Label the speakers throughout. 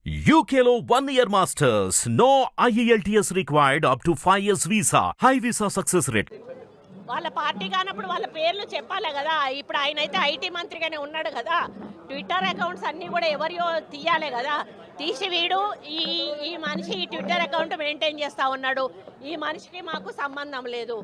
Speaker 1: UKLO 1 year masters. No IELTS required up to 5 years visa. High visa success rate.
Speaker 2: వాళ్ళ party కానప్పుడు వాళ్ళ పేర్లు చెప్పాలి కదా. ఇప్పుడు ఆయన అయితే ఐటీ మంత్రిగానే ఉన్నాడు కదా. ట్విట్టర్ అకౌంట్స్ అన్నీ కూడా ఎవరియో తీయాలి కదా. తీసి వీడు ఈ మనిషి ఈ ట్విట్టర్ అకౌంట్ మెయింటైన్ చేస్తూ ఉన్నాడు. ఈ మనిషికి మాకు సంబంధం లేదు.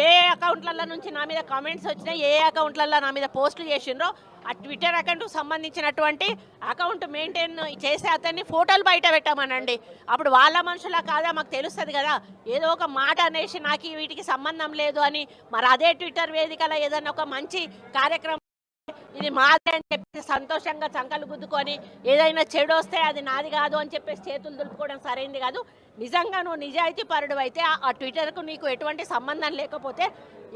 Speaker 2: ఏ అకౌంట్లలో నుంచి నా మీద కామెంట్స్ వచ్చినాయి, ఏ అకౌంట్లలో నా మీద పోస్టులు చేసిండ్రో ఆ ట్విట్టర్ అకౌంట్కి సంబంధించినటువంటి అకౌంట్ మెయింటైన్ చేసే అతన్ని ఫోటోలు బయట పెట్టామనండి. అప్పుడు వాళ్ళ మనుషులా కాదా మాకు తెలుస్తుంది కదా. ఏదో ఒక మాట అనేసి నాకు వీటికి సంబంధం లేదు అని మరి అదే ట్విట్టర్ వేదికలో ఏదైనా ఒక మంచి కార్యక్రమం ఇది మాదే అని చెప్పి సంతోషంగా చంకలు గుద్దుకొని ఏదైనా చెడు వస్తే అది నాది కాదు అని చెప్పేసి చేతులు దులుపుకోవడం సరైంది కాదు. నిజంగా నువ్వు నిజాయితీ పరుడు అయితే ఆ ట్విట్టర్కు నీకు ఎటువంటి సంబంధం లేకపోతే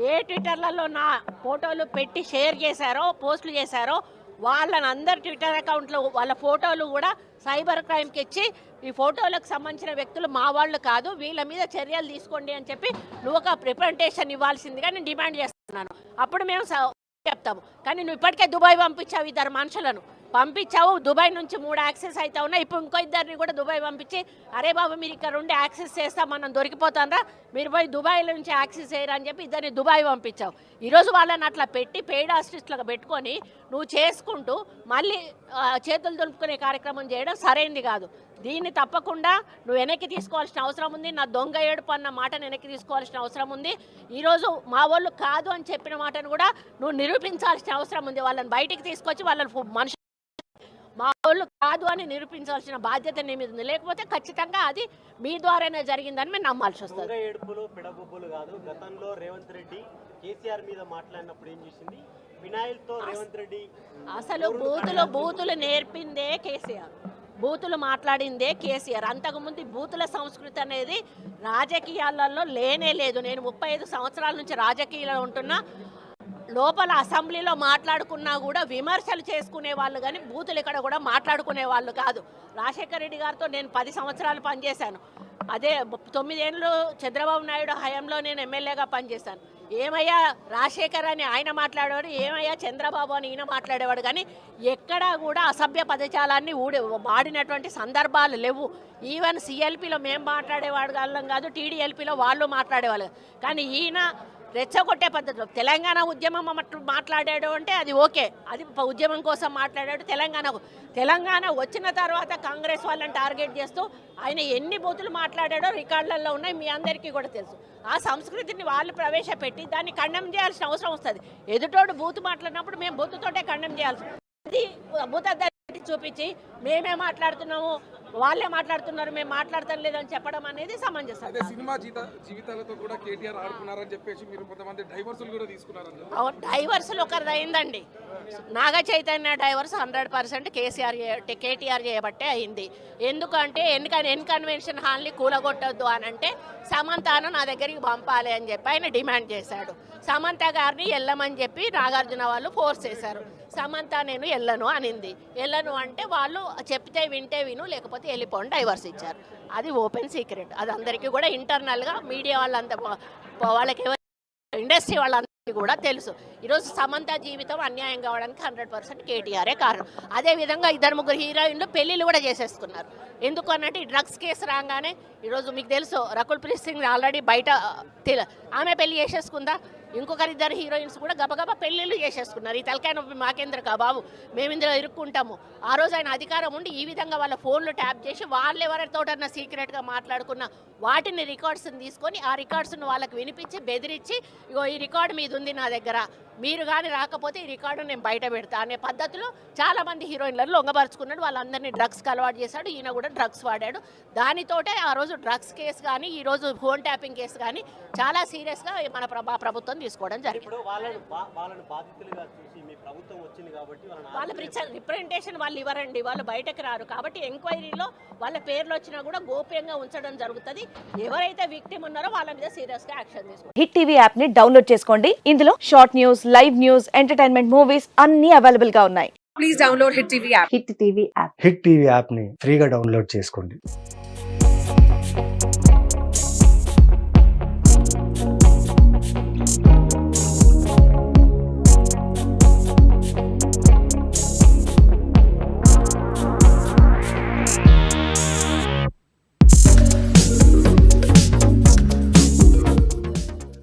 Speaker 2: ఏ ట్విట్టర్లలో నా ఫోటోలు పెట్టి షేర్ చేశారో పోస్టులు చేశారో వాళ్ళని అందరు ట్విట్టర్ అకౌంట్లో వాళ్ళ ఫోటోలు కూడా సైబర్ క్రైమ్కి ఇచ్చి ఈ ఫోటోలకు సంబంధించిన వ్యక్తులు మా వాళ్ళు కాదు, వీళ్ళ మీద చర్యలు తీసుకోండి అని చెప్పి నువ్వు ఒక రిప్రజెంటేషన్ ఇవ్వాల్సిందిగా నేను డిమాండ్ చేస్తున్నాను. అప్పుడు మేము చెప్తాము. కానీ నువ్వు ఇప్పటికే దుబాయ్ పంపించావు, ఇద్దరు మనుషులను పంపించావు. దుబాయ్ నుంచి 3 యాక్సెస్ అయితే ఉన్నాయి. ఇప్పుడు ఇంకో ఇద్దరిని కూడా దుబాయ్ పంపించి అరే బాబు మీరు ఇక్కడ ఉండి యాక్సెస్ చేస్తా మనం దొరికిపోతాంరా, మీరు పోయి దుబాయ్ నుంచి యాక్సెస్ చేయరా అని చెప్పి ఇద్దరిని దుబాయ్ పంపించావు. ఈరోజు వాళ్ళని అట్లా పెట్టి పెయిడ్ ఆర్టిస్టులుగా పెట్టుకొని నువ్వు చేసుకుంటూ మళ్ళీ చేతులు దులుపుకునే కార్యక్రమం చేయడం సరైంది కాదు. దీన్ని తప్పకుండా నువ్వు వెనక్కి తీసుకోవాల్సిన అవసరం ఉంది. నా దొంగ ఏడుపు అన్న మాటను వెనక్కి తీసుకోవాల్సిన అవసరం ఉంది. ఈరోజు మా వాళ్ళు కాదు అని చెప్పిన మాటను కూడా నువ్వు నిరూపించాల్సిన అవసరం ఉంది. వాళ్ళని బయటికి తీసుకొచ్చి వాళ్ళని మనుషులు మా వాళ్ళు కాదు అని నిరూపించాల్సిన బాధ్యత నీ మీద ఉంది. లేకపోతే ఖచ్చితంగా అది మీ ద్వారానే జరిగిందని మేము నమ్మాల్సి వస్తుంది.
Speaker 3: ఏడుపులు పిడగుబ్బులు కాదు. గతంలో రేవంత్ రెడ్డి కేసీఆర్ మీద మాట్లాడినప్పుడు ఏం చేసింది, వినాయల్తో రేవంత్ రెడ్డి
Speaker 2: అసలు బూతులు నేర్పిందే కేసీఆర్, బూతులు మాట్లాడిందే కేసీఆర్. అంతకుముందు బూతుల సంస్కృతి అనేది రాజకీయాలలో లేనే లేదు. నేను 35 సంవత్సరాల నుంచి రాజకీయాల్లో ఉంటున్నా. లోపల అసెంబ్లీలో మాట్లాడుకున్నా కూడా విమర్శలు చేసుకునే వాళ్ళు కానీ బూతులు ఇక్కడ కూడా మాట్లాడుకునే వాళ్ళు కాదు. రాజశేఖర రెడ్డి గారితో నేను 10 సంవత్సరాలు పనిచేశాను. అదే 9 ఏళ్ళు చంద్రబాబు నాయుడు హయాంలో నేను ఎమ్మెల్యేగా పనిచేశాను. ఏమయ్యా రాజశేఖర్ అని ఆయన మాట్లాడేవాడు, ఏమయ్యా చంద్రబాబు అని ఈయన మాట్లాడేవాడు. కానీ ఎక్కడా కూడా అసభ్య పదజాలాన్ని వాడినటువంటి సందర్భాలు లేవు. ఈవెన్ సిఎల్పిలో మేము మాట్లాడేవాడు వాళ్ళం కాదు, టీడీఎల్పీలో వాళ్ళు మాట్లాడేవాళ్ళు. కానీ ఈయన రెచ్చగొట్టే పద్ధతిలో తెలంగాణ ఉద్యమం మాట్లాడాడు అంటే అది ఓకే, అది ఉద్యమం కోసం మాట్లాడాడు. తెలంగాణ వచ్చిన తర్వాత కాంగ్రెస్ వాళ్ళని టార్గెట్ చేస్తూ ఆయన ఎన్ని బూతులు మాట్లాడాడో రికార్డులలో ఉన్నాయి, మీ అందరికీ కూడా తెలుసు. ఆ సంస్కృతిని వాళ్ళు ప్రవేశపెట్టి దాన్ని ఖండం చేయాల్సిన అవసరం వస్తుంది. ఎదుటోడు బూతు మాట్లాడినప్పుడు మేము బూతుతోటే ఖండం చేయాల్సి, అది భూతద్దాన్ని చూపించి మేమే మాట్లాడుతున్నాము వాళ్ళే మాట్లాడుతున్నారు మేము మాట్లాడతాం లేదని చెప్పడం అనేది సమంజసం.
Speaker 4: సినిమా జీవితాలతో కూడా కేటీఆర్ ఆడుకున్నారని చెప్పేసి మీరు కొంతమంది డైవర్సులు కూడా తీసుకున్నారని.
Speaker 2: డైవర్సులు ఒకరిది అయిందండి. నాగ చైతన్య డైవర్స్ 100% కేటీఆర్ చేయబట్టే అయింది. ఎందుకంటే కన్వెన్షన్ హాల్ని కూలగొట్టొద్దు అని అంటే సమంతను నా దగ్గరికి పంపాలి అని చెప్పి ఆయన డిమాండ్ చేశాడు. సమంత గారిని వెళ్ళమని చెప్పి నాగార్జున వాళ్ళు ఫోర్స్ చేశారు. సమంత నేను వెళ్ళను అనింది. వెళ్ళను అంటే వాళ్ళు చెప్తే వింటే విను లేకపోతే వెళ్ళిపోండి డైవర్స్ ఇచ్చారు. అది ఓపెన్ సీక్రెట్, అది అందరికీ కూడా ఇంటర్నల్గా మీడియా వాళ్ళంతా వాళ్ళకి ఇండస్ట్రీ వాళ్ళందరికీ కూడా తెలుసు. ఈరోజు సమంత జీవితం అన్యాయం కావడానికి 100% కేటీఆరే కారణం. అదేవిధంగా 2-3 హీరోయిన్లు పెళ్ళిళ్ళు కూడా చేసేసుకున్నారు. ఎందుకు అన్నట్టు ఈ డ్రగ్స్ కేసు రాగానే ఈరోజు మీకు తెలుసు రకుల్ ప్రీత్ సింగ్ ఆల్రెడీ బయట ఆమె పెళ్లి చేసేసుకుందా, ఇంకొకరిద్దరు హీరోయిన్స్ కూడా గబగబా పెళ్ళిళ్ళు చేసేసుకున్నారు. ఈ తలకాయ నొప్పి మాకేంద్రకా బాబు, మేము ఇందులో ఇరుక్కుంటాము. ఆ రోజు ఆయన అధికారం ఉండి ఈ విధంగా వాళ్ళ ఫోన్లు ట్యాప్ చేసి వాళ్ళు ఎవరితోటన్నా సీక్రెట్గా మాట్లాడుకున్న వాటిని రికార్డ్స్ని తీసుకొని ఆ రికార్డ్స్ను వాళ్ళకి వినిపించి బెదిరించి ఇగో ఈ రికార్డు మీద ఉంది నా దగ్గర, మీరు కానీ రాకపోతే ఈ రికార్డు నేను బయట పెడతా అనే పద్ధతిలో చాలామంది హీరోయిన్లను లొంగపరుచుకున్నాడు. వాళ్ళందరినీ డ్రగ్స్కి అలవాటు చేశాడు. ఈయన కూడా డ్రగ్స్ వాడాడు. దానితోటే ఆ రోజు డ్రగ్స్ కేసు కానీ ఈరోజు ఫోన్ ట్యాపింగ్ కేసు కానీ చాలా సీరియస్గా మన ప్రభుత్వం తీసుకోవడం జరిగింది. వాళ్ళ రిప్రజెంటేషన్ వాళ్ళు ఇవ్వరండి, వాళ్ళు బయటకు రారు. కాబట్టి ఎంక్వైరీలో వాళ్ళ పేర్లు వచ్చినా కూడా గోప్యంగా ఉంచడం జరుగుతుంది. ఎవరైతే విక్టిమ్ ఉన్నారో వాళ్ళ మీద సీరియస్గా యాక్షన్ తీసుకోండి.
Speaker 5: హిట్ టీవీ యాప్ ని డౌన్లోడ్ చేసుకోండి. ఇందులో short news, live news, entertainment movies అన్ని అవైలబుల్ గా ఉన్నాయి.
Speaker 6: Please download hit TV app.
Speaker 5: Hit TV app
Speaker 7: hit TV app ని ఫ్రీగా డౌన్లోడ్ చేసుకోండి.